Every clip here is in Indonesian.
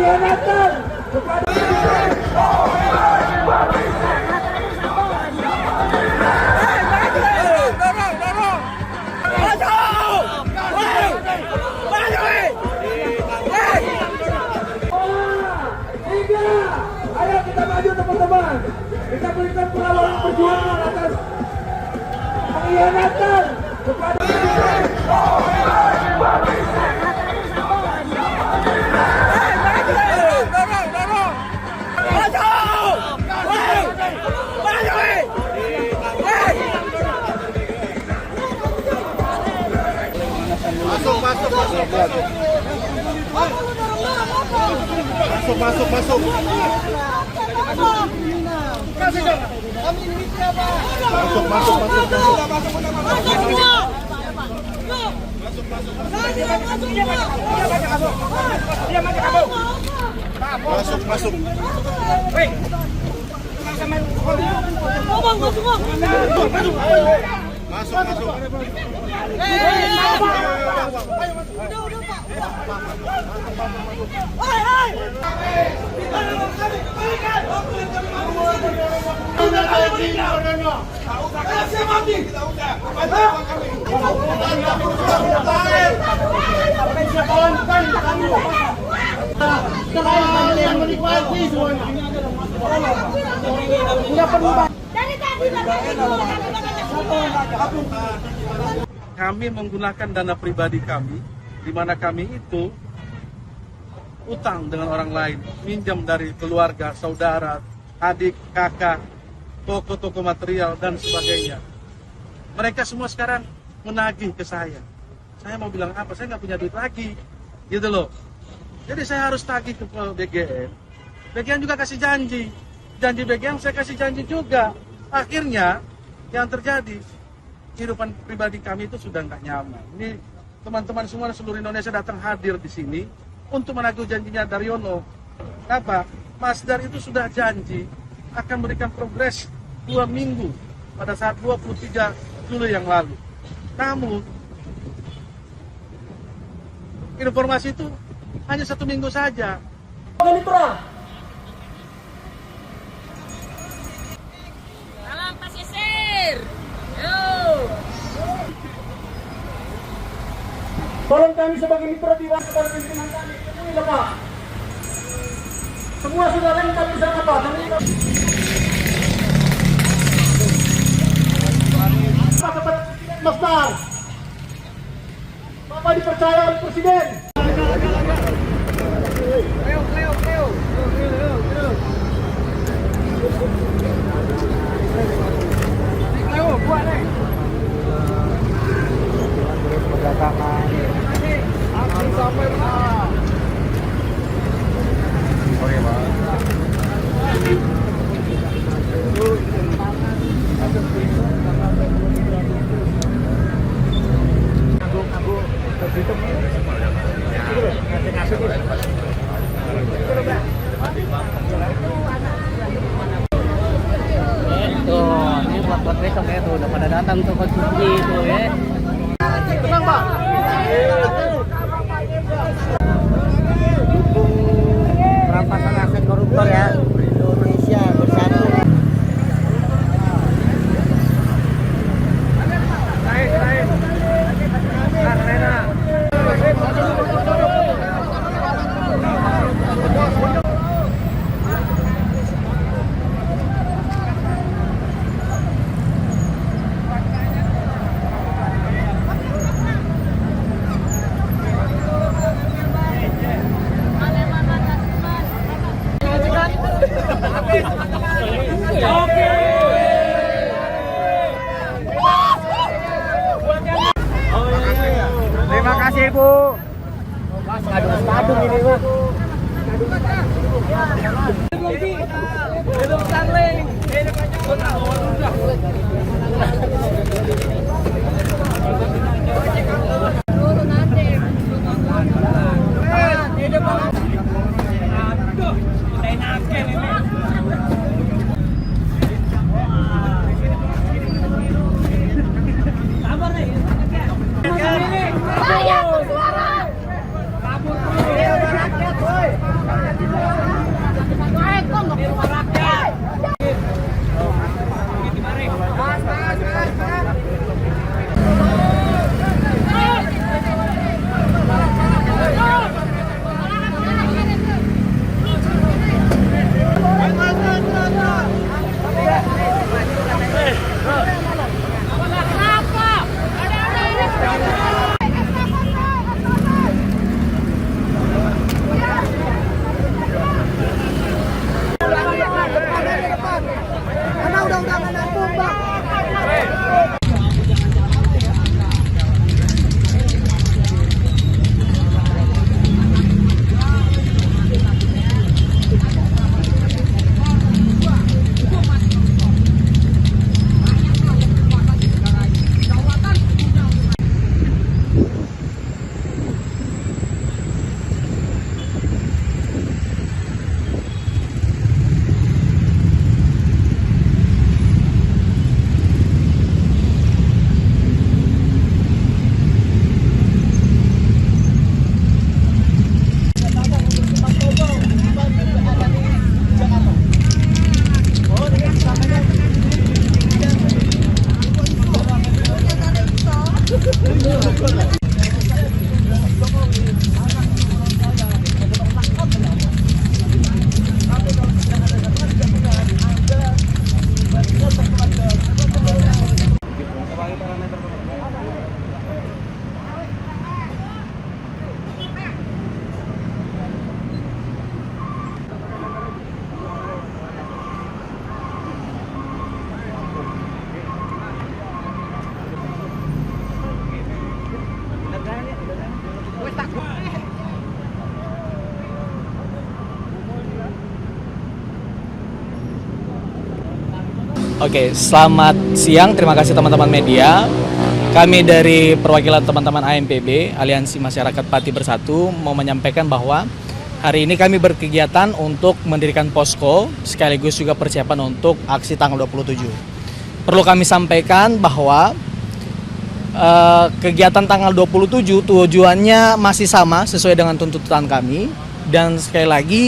pengkhianatan kepada ayo kita maju teman-teman, kita berikan perlawanan perjuangan atas pengkhianatan kepada Masuk. Kami menggunakan dana pribadi kami, di mana kami itu utang dengan orang lain, minjam dari keluarga, saudara, adik, kakak, toko-toko material, dan sebagainya. Mereka semua sekarang menagih ke saya. Saya mau bilang apa? Saya nggak punya duit lagi, gitu loh. Jadi saya harus tagih ke BGN. BGN juga kasih janji. Janji BGN saya kasih janji juga. Akhirnya yang terjadi, kehidupan pribadi kami itu sudah nggak nyaman. Ini teman-teman semua seluruh Indonesia datang hadir di sini untuk menagih janjinya Daryono. Apa? Mas Dar itu sudah janji akan memberikan progres 2 minggu pada saat 23 Juli yang lalu. Namun informasi itu hanya 1 minggu saja. Salam pesisir. tolong kami sebagai mitra diwakil kepada pimpinan kami. Ini Pak. Semua sudah lengkap di sana Pak. Pak kepada Mas Dar. Bapak dipercaya oleh Presiden. Ini buat besok ya tuh, udah pada datang tuh konsumsi itu ya. Tenang Pak. Dukung perampasan aset koruptor ya. Indonesia bersatu. Terima kasih Bu. Kadung ini Pak. Hidup Starling. Rakyat, suara. Kabur. Rakyat, Oke, selamat siang. Terima kasih teman-teman media. Kami dari perwakilan teman-teman AMPB, Aliansi Masyarakat Pati Bersatu, mau menyampaikan bahwa hari ini kami berkegiatan untuk mendirikan posko, sekaligus juga persiapan untuk aksi tanggal 27. Perlu kami sampaikan bahwa kegiatan tanggal 27 tujuannya masih sama sesuai dengan tuntutan kami. Dan sekali lagi,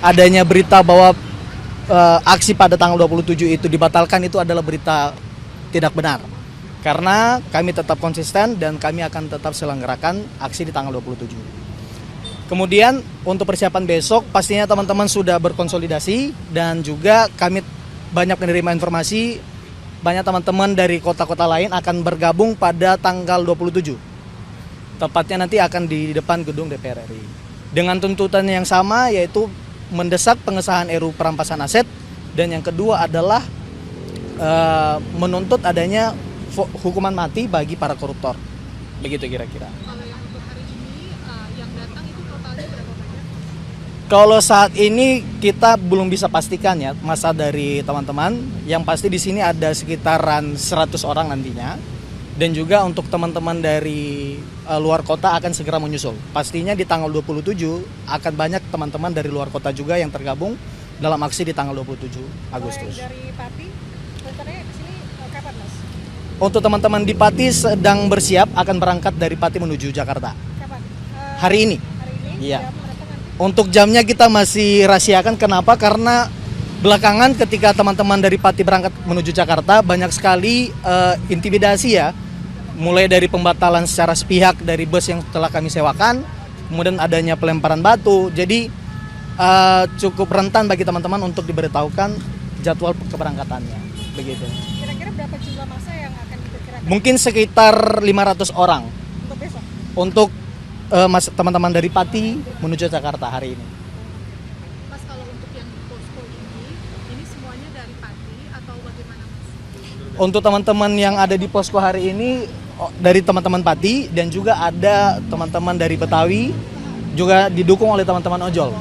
adanya berita bahwa aksi pada tanggal 27 itu dibatalkan itu adalah berita tidak benar. Karena kami tetap konsisten dan kami akan tetap selenggarakan aksi di tanggal 27. Kemudian untuk persiapan besok pastinya teman-teman sudah berkonsolidasi dan juga kami banyak menerima informasi banyak teman-teman dari kota-kota lain akan bergabung pada tanggal 27. Tepatnya nanti akan di depan gedung DPR RI. Dengan tuntutan yang sama yaitu mendesak pengesahan RUU perampasan aset dan yang kedua adalah menuntut adanya hukuman mati bagi para koruptor. Begitu kira-kira. Kalau yang untuk hari ini yang datang itu totalnya berapa banyak? Kalau saat ini kita belum bisa pastikan ya masa dari teman-teman. Yang pasti di sini ada sekitaran 100 orang nantinya. Dan juga untuk teman-teman dari luar kota akan segera menyusul. Pastinya di tanggal 27 akan banyak teman-teman dari luar kota juga yang tergabung dalam aksi di tanggal 27 Agustus. Dari Pati, rencananya di sini kapan, Mas? Untuk teman-teman di Pati sedang bersiap akan berangkat dari Pati menuju Jakarta. Kapan? Hari ini. Hari ini? Iya. Jam berapa nanti? Untuk jamnya kita masih rahasiakan. Kenapa? Karena belakangan ketika teman-teman dari Pati berangkat menuju Jakarta banyak sekali intimidasi ya. Mulai dari pembatalan secara sepihak dari bus yang telah kami sewakan, kemudian adanya pelemparan batu. Jadi cukup rentan bagi teman-teman untuk diberitahukan jadwal keberangkatannya. Begitu. Kira-kira berapa jumlah massa yang akan diperkirakan Mungkin sekitar 500 orang untuk besok? untuk teman-teman dari Pati menuju Jakarta hari ini. Mas, kalau untuk yang di posko ini semuanya dari Pati atau bagaimana, Mas? Untuk teman-teman yang ada di posko hari ini dari teman-teman Pati dan juga ada teman-teman dari Betawi juga didukung oleh teman-teman ojol.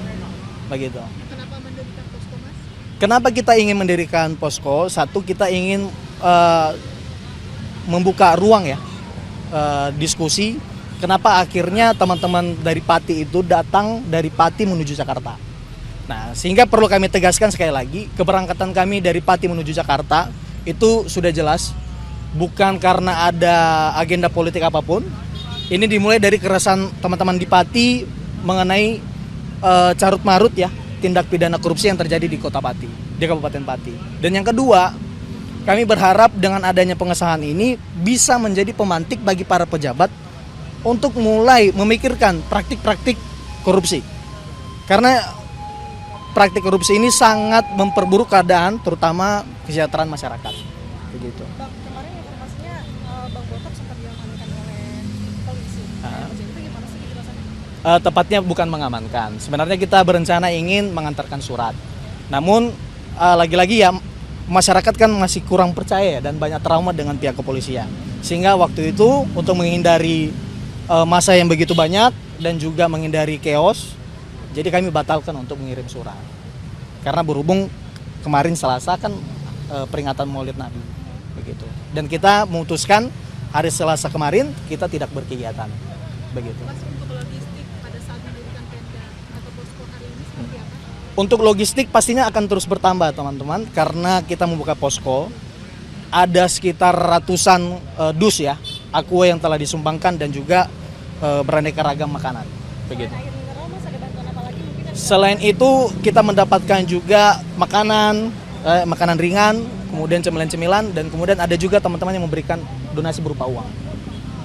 Begitu. Kenapa mendirikan posko, Mas? Kenapa kita ingin mendirikan posko? Satu, kita ingin membuka ruang ya diskusi. Kenapa akhirnya teman-teman dari Pati itu datang dari Pati menuju Jakarta. Nah, sehingga perlu kami tegaskan sekali lagi, keberangkatan kami dari Pati menuju Jakarta itu sudah jelas. Bukan karena ada agenda politik apapun. Ini dimulai dari keresahan teman-teman di Pati mengenai carut marut ya tindak pidana korupsi yang terjadi di Kota Pati, di Kabupaten Pati. Dan yang kedua, kami berharap dengan adanya pengesahan ini bisa menjadi pemantik bagi para pejabat untuk mulai memikirkan praktik-praktik korupsi. Karena praktik korupsi ini sangat memperburuk keadaan terutama kesejahteraan masyarakat. Begitu. Bang, kemarin informasinya Bang Botok sempat diamankan oleh polisi. Itu gimana sih kejelasannya? Tepatnya bukan mengamankan. Sebenarnya kita berencana ingin mengantarkan surat. Namun lagi-lagi ya masyarakat kan masih kurang percaya dan banyak trauma dengan pihak kepolisian. Sehingga waktu itu untuk menghindari massa yang begitu banyak dan juga menghindari chaos, jadi kami batalkan untuk mengirim surat. Karena berhubung kemarin Selasa kan peringatan Maulid Nabi. Begitu. Dan kita memutuskan hari Selasa kemarin kita tidak berkegiatan. Begitu. Mas, untuk logistik pada saat mendirikan tenda atau posko hari ini seperti apa? Untuk logistik pastinya akan terus bertambah teman-teman karena kita membuka posko. Ada sekitar ratusan dus ya, aqua yang telah disumbangkan dan juga beraneka ragam makanan. Begitu. Air mineral, Mas, ada bantuan apa lagi mungkin? Selain itu kita mendapatkan juga makanan ringan, kemudian cemilan-cemilan dan kemudian ada juga teman-teman yang memberikan donasi berupa uang.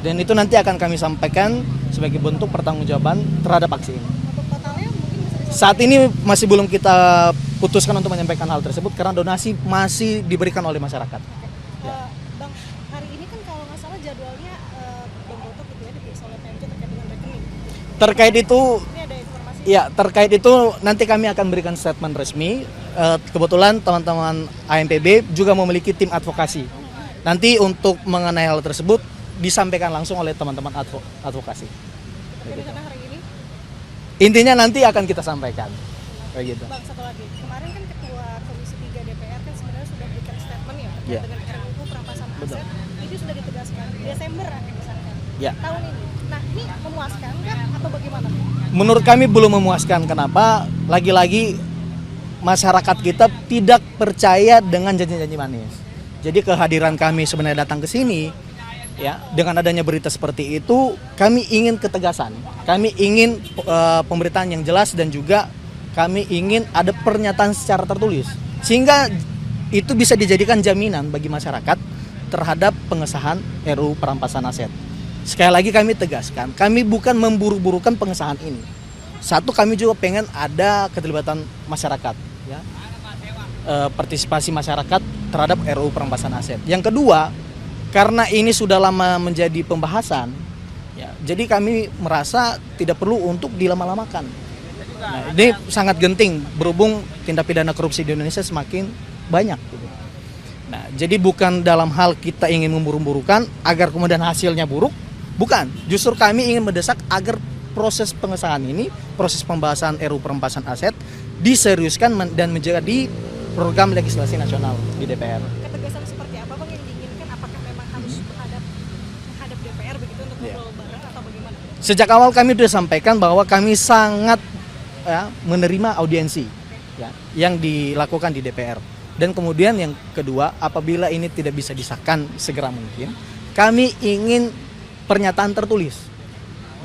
Dan itu nanti akan kami sampaikan sebagai bentuk pertanggungjawaban terhadap aksi ini. Untuk totalnya mungkin bisa disampaikan. Saat ini masih belum kita putuskan untuk menyampaikan hal tersebut karena donasi masih diberikan oleh masyarakat. Bang, hari ini kan kalau nggak salah jadwalnya Bang Botok gitu ya diperiksa oleh PMJ terkait dengan rekening. Terkait itu, Ini ada informasi. ya terkait itu nanti kami akan berikan statement resmi. Kebetulan teman-teman AMPB juga memiliki tim advokasi. Nanti untuk mengenai hal tersebut disampaikan langsung oleh teman-teman advokasi. Tapi rencana hari ini, Intinya nanti akan kita sampaikan. Kayak gitu. Bang, satu lagi. Kemarin kan Ketua Komisi 3 DPR kan sebenarnya sudah berikan statement ya Ya. dengan RUU perampasan Betul. aset itu sudah ditegaskan Desember akan disahkan Ya. tahun ini. Nah, ini memuaskan nggak atau bagaimana? Menurut kami belum memuaskan. Kenapa? Lagi-lagi masyarakat kita tidak percaya dengan janji-janji manis. Jadi kehadiran kami sebenarnya datang ke sini, ya, dengan adanya berita seperti itu, kami ingin ketegasan, kami ingin pemberitaan yang jelas dan juga kami ingin ada pernyataan secara tertulis, sehingga itu bisa dijadikan jaminan bagi masyarakat terhadap pengesahan RUU perampasan aset. Sekali lagi kami tegaskan, kami bukan memburu-burukan pengesahan ini. Satu, kami juga pengen ada keterlibatan masyarakat, ya, partisipasi masyarakat terhadap RUU perampasan aset. Yang kedua, karena ini sudah lama menjadi pembahasan, ya, jadi kami merasa tidak perlu untuk dilama-lamakan. Nah, ini sangat genting berhubung tindak pidana korupsi di Indonesia semakin banyak. Gitu. Nah, jadi bukan dalam hal kita ingin memburu-burukan agar kemudian hasilnya buruk, bukan. Justru kami ingin mendesak agar proses pengesahan ini, proses pembahasan RUU perampasan aset diseriuskan dan menjadi program legislasi nasional di DPR. Ketegasan seperti apa Bang yang diinginkan? Apakah memang harus menghadap DPR begitu untuk ngobrol bareng atau bagaimana? Sejak awal kami sudah sampaikan bahwa kami sangat, ya, menerima audiensi, ya, yang dilakukan di DPR. Dan kemudian yang kedua, apabila ini tidak bisa disahkan segera mungkin, kami ingin pernyataan tertulis,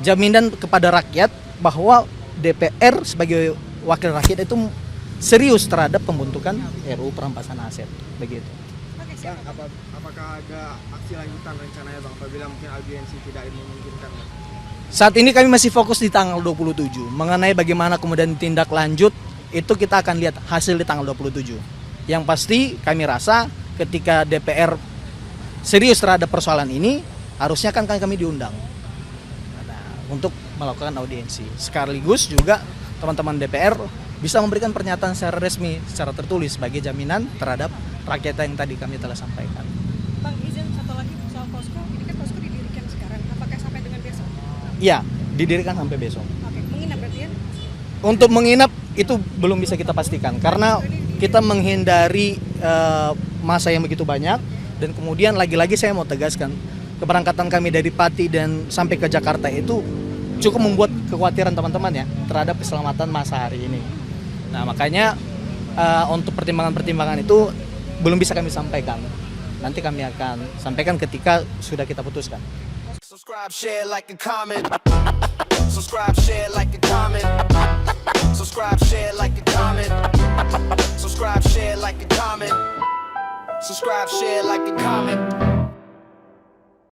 jaminan kepada rakyat bahwa DPR sebagai wakil rakyat itu serius terhadap pembentukan RUU perampasan aset, begitu. Bang, apakah ada aksi lanjutan rencananya Bang apabila mungkin audiensi tidak memungkinkan? Saat ini kami masih fokus di tanggal 27. Mengenai bagaimana kemudian tindak lanjut, itu kita akan lihat hasil di tanggal 27. Yang pasti kami rasa ketika DPR serius terhadap persoalan ini, harusnya kan kami diundang, nah, untuk melakukan audiensi. Sekaligus juga teman-teman DPR bisa memberikan pernyataan secara resmi, secara tertulis sebagai jaminan terhadap rakyat yang tadi kami telah sampaikan. Bang, izin satu lagi soal posko. Ini kan posko didirikan sekarang. Apakah sampai dengan besok? Iya, didirikan sampai besok. Oke, menginap berarti ya? Untuk menginap itu belum bisa kita pastikan karena kita menghindari masa yang begitu banyak, dan kemudian lagi-lagi saya mau tegaskan keberangkatan kami dari Pati dan sampai ke Jakarta itu cukup membuat kekhawatiran teman-teman ya terhadap keselamatan masa hari ini. Nah, makanya untuk pertimbangan-pertimbangan itu belum bisa kami sampaikan. Nanti kami akan sampaikan ketika sudah kita putuskan. Subscribe, share, like, and comment. Subscribe, share, like, and comment. Subscribe, share, like, and comment. Subscribe, share, like, and comment. Subscribe, share, like, and comment.